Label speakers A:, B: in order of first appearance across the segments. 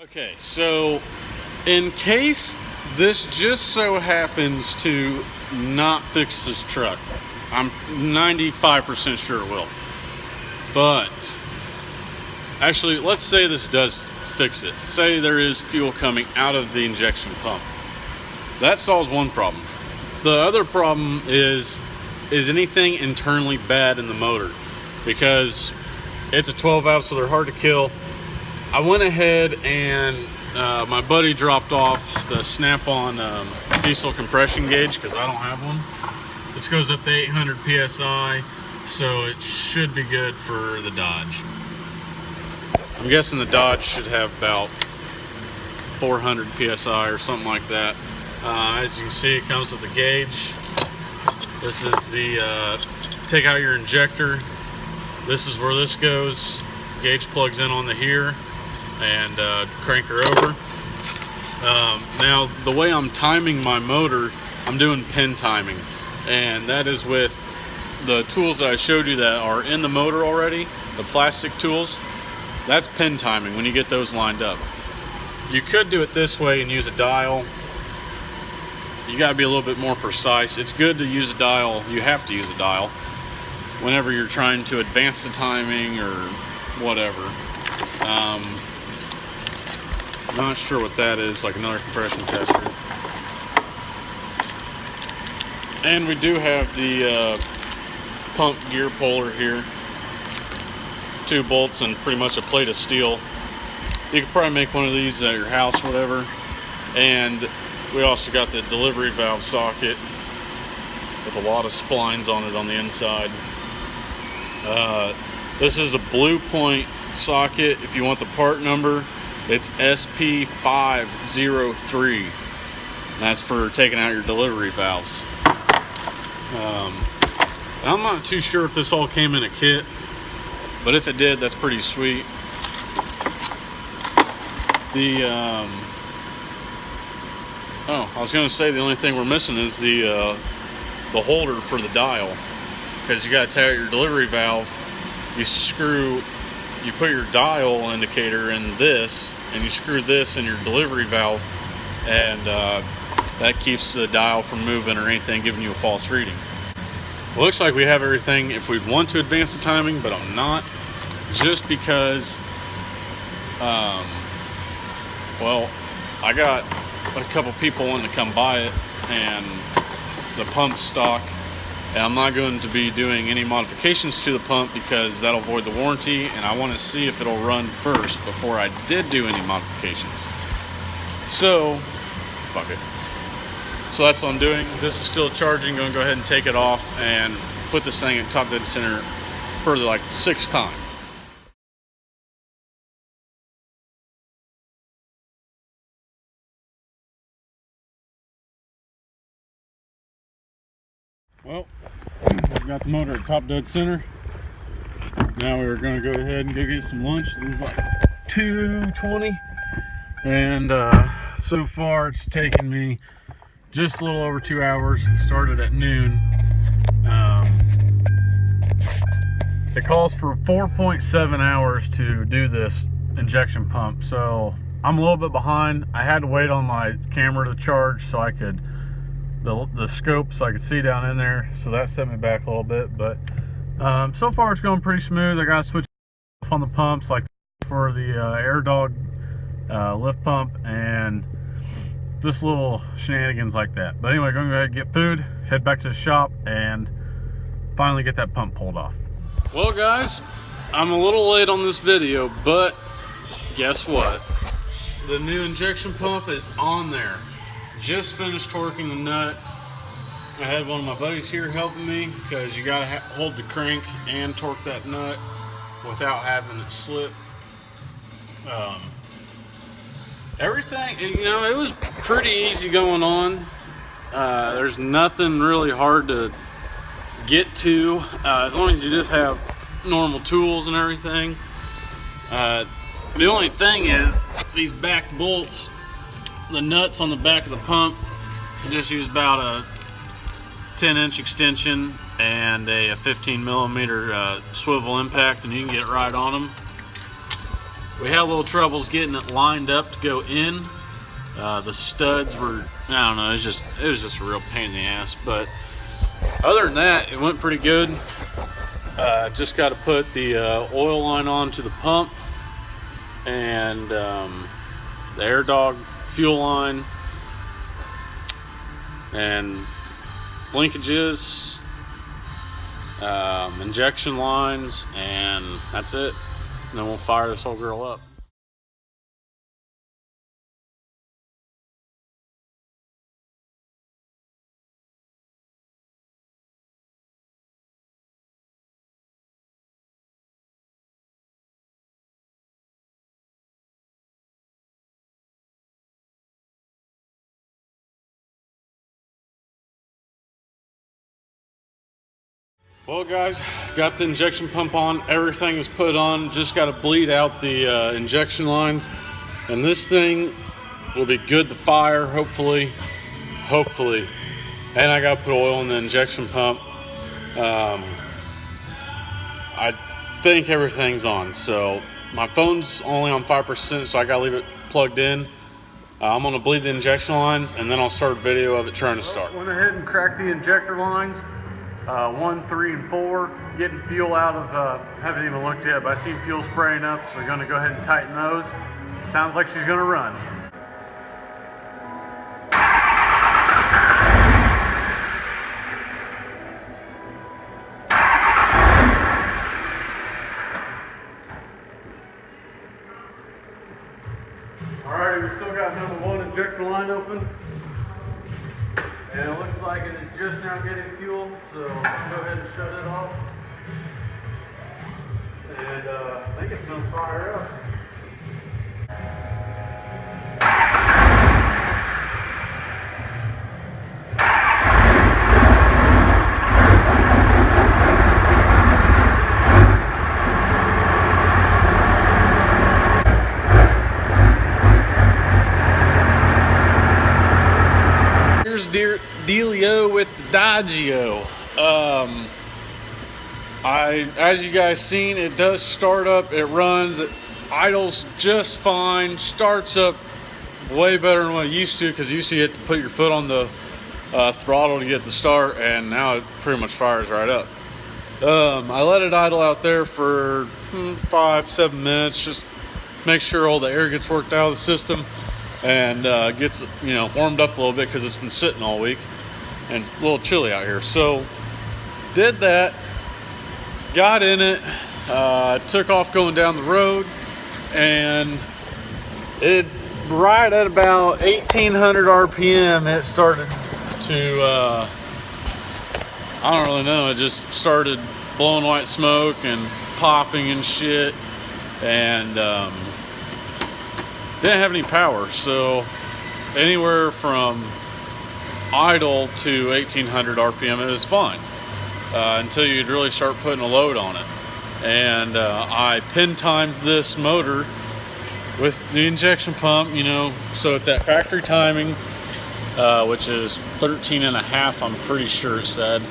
A: Okay, so in case this just so happens to not fix this truck, I'm 95% sure it will. But actually, let's say this does fix it. Say there is fuel coming out of the injection pump. That solves one problem. The other problem is anything internally bad in the motor, because it's a 12 valve, so they're hard to kill. I went ahead and my buddy dropped off the snap-on diesel compression gauge because I don't have one. This goes up to 800 psi, so it should be good for the Dodge. I'm guessing the Dodge should have about 400 psi or something like that. As you can see, it comes with the gauge. This is the take out your injector. This is where this goes. Gauge plugs in on the here, and crank her over. Now the way I'm timing my motor, I'm doing pin timing, and that is with the tools that I showed you that are in the motor already, the plastic tools. That's pin timing when you get those lined up. You could do it this way and use a dial. You got to be a little bit more precise. It's good to use a dial. You have to use a dial whenever you're trying to advance the timing or whatever. Not sure what that is, like another compression tester. And we do have the pump gear puller here. 2 bolts and pretty much a plate of steel. You could probably make one of these at your house or whatever. And we also got the delivery valve socket with a lot of splines on it on the inside. This is a Blue Point socket. If you want the part number, it's SP503. That's for taking out your delivery valves. I'm not too sure if this all came in a kit, but if it did, that's pretty sweet. I was going to say the only thing we're missing is the holder for the dial, because you got to take out your delivery valve. You put your dial indicator in this, and you screw this in your delivery valve, and that keeps the dial from moving or anything giving you a false reading. It looks like we have everything if we'd want to advance the timing, but I'm not, just because well, I got a couple people wanting to come buy it, and the pump's stock, and I'm not going to be doing any modifications to the pump because that'll void the warranty, and I want to see if it'll run first before I did do any modifications. So fuck it. So that's what I'm doing. This is still charging. Going to go ahead and take it off and put this thing in top dead center for the 6th time. Well, I've got the motor at top dead center. Now we're going to go ahead and go get some lunch. This is like 2:20, and so far it's taken me just a little over 2 hours. Started at noon. It calls for 4.7 hours to do this injection pump, so I'm a little bit behind. I had to wait on my camera to charge so I could the scope so I could see down in there, so that set me back a little bit, but so far it's going pretty smooth. I got to switch on the pumps, like for the Air Dog lift pump, and just little shenanigans like that. But anyway, going to go ahead and get food, head back to the shop, and finally get that pump pulled off. Well guys, I'm a little late on this video, but guess what? The new injection pump is on there. Just finished torquing the nut. I had one of my buddies here helping me, because you gotta hold the crank and torque that nut without having it slip. Everything, it was pretty easy going on. There's nothing really hard to get to, as long as you just have normal tools and everything. The only thing is these back bolts, the nuts on the back of the pump, just use about a 10-inch extension and a 15mm swivel impact, and you can get right on them. We had a little troubles getting it lined up to go in. The studs were, I don't know, it was just a real pain in the ass. But other than that, it went pretty good. Just got to put the oil line on to the pump and the air dog fuel line and linkages, injection lines, and that's it. And then we'll fire this whole girl up. Well guys, got the injection pump on, everything is put on, just got to bleed out the injection lines, and this thing will be good to fire, hopefully. And I got to put oil in the injection pump. I think everything's on, so my phone's only on 5%, so I got to leave it plugged in. I'm going to bleed the injection lines, and then I'll start a video of it trying to start. Went ahead and cracked the injector lines. 1, 3, and 4, getting fuel out of, haven't even looked yet, but I seen fuel spraying up, so we're gonna go ahead and tighten those. Sounds like she's gonna run. Alrighty, we still got number 1 injector line open. And it looks like it is just now getting fuel, so let's go ahead and shut it off. And I think it's going to fire up. Dealio with the Dodgeo. As you guys seen, it does start up, it runs, it idles just fine, starts up way better than what it used to, because you had to put your foot on the throttle to get the start, and now it pretty much fires right up. I let it idle out there for 5-7 minutes, just make sure all the air gets worked out of the system and gets warmed up a little bit, because it's been sitting all week and it's a little chilly out here. So did that, got in it, took off going down the road, and it right at about 1800 RPM it started to I don't really know, it just started blowing white smoke and popping and shit, and didn't have any power. So anywhere from idle to 1800 RPM it was fine, until you'd really start putting a load on it. And I pin timed this motor with the injection pump, so it's at factory timing, which is 13.5, I'm pretty sure it said.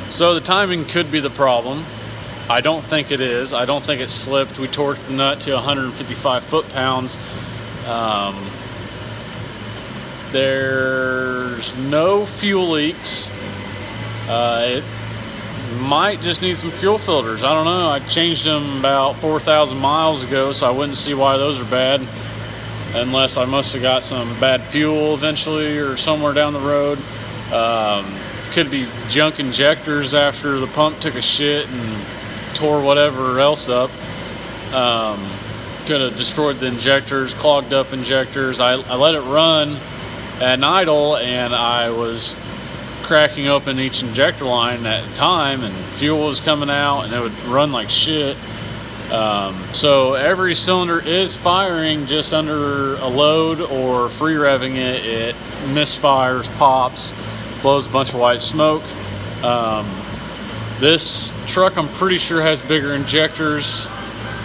A: So the timing could be the problem. I don't think it is. I don't think it slipped. We torqued the nut to 155 foot-pounds. There's no fuel leaks. It might just need some fuel filters. I don't know. I changed them about 4,000 miles ago, so I wouldn't see why those are bad, unless I must have got some bad fuel eventually or somewhere down the road. Could be junk injectors after the pump took a shit and tore whatever else up. Could have destroyed the injectors, clogged up injectors. I let it run at an idle, and I was cracking open each injector line at a time, and fuel was coming out, and it would run like shit. So every cylinder is firing just under a load, or free revving it, it misfires, pops, blows a bunch of white smoke. This truck, I'm pretty sure, has bigger injectors.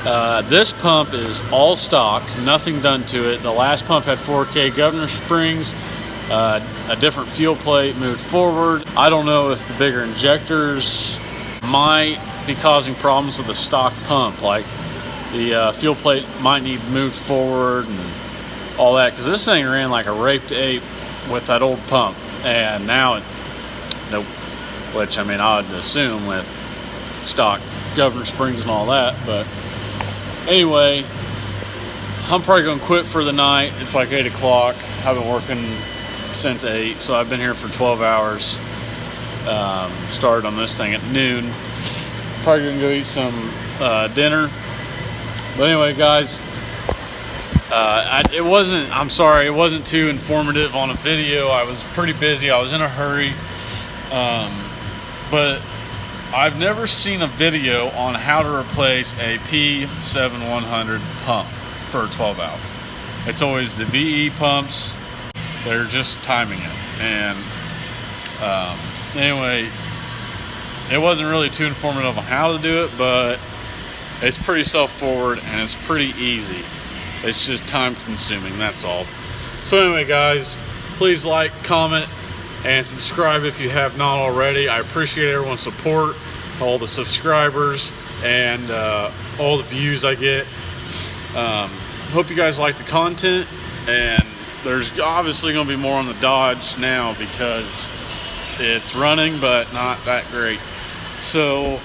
A: This pump is all stock, nothing done to it. The last pump had 4K governor springs, a different fuel plate moved forward. I don't know if the bigger injectors might be causing problems with the stock pump. Like, the fuel plate might need moved forward and all that, because this thing ran like a raped ape with that old pump, and now it, nope. Which, I mean, I would assume with stock governor springs and all that. But anyway, I'm probably gonna quit for the night. It's like 8 o'clock. I've been working since 8, so I've been here for 12 hours. Started on this thing at noon. Probably gonna go eat some dinner. But anyway, guys, I'm sorry, it wasn't too informative on a video. I was pretty busy. I was in a hurry. But I've never seen a video on how to replace a p7100 pump for a 12 valve. It's always the VE pumps. They're just timing it. And anyway, it wasn't really too informative on how to do it, but it's pretty self-forward and it's pretty easy. It's just time consuming, that's all. So anyway, guys, please like, comment, and subscribe if you have not already. I appreciate everyone's support, all the subscribers, and all the views I get. Hope you guys like the content, and there's obviously going to be more on the Dodge now because it's running, but not that great. So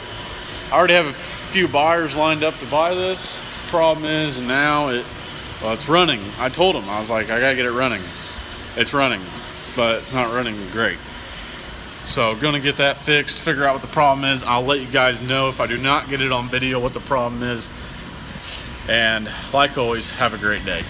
A: I already have a few buyers lined up to buy this. Problem is now it's running. I told them, I was like, I gotta get it running. It's running, but it's not running great. So gonna get that fixed, figure out what the problem is. I'll let you guys know if I do not get it on video what the problem is. And like always, have a great day.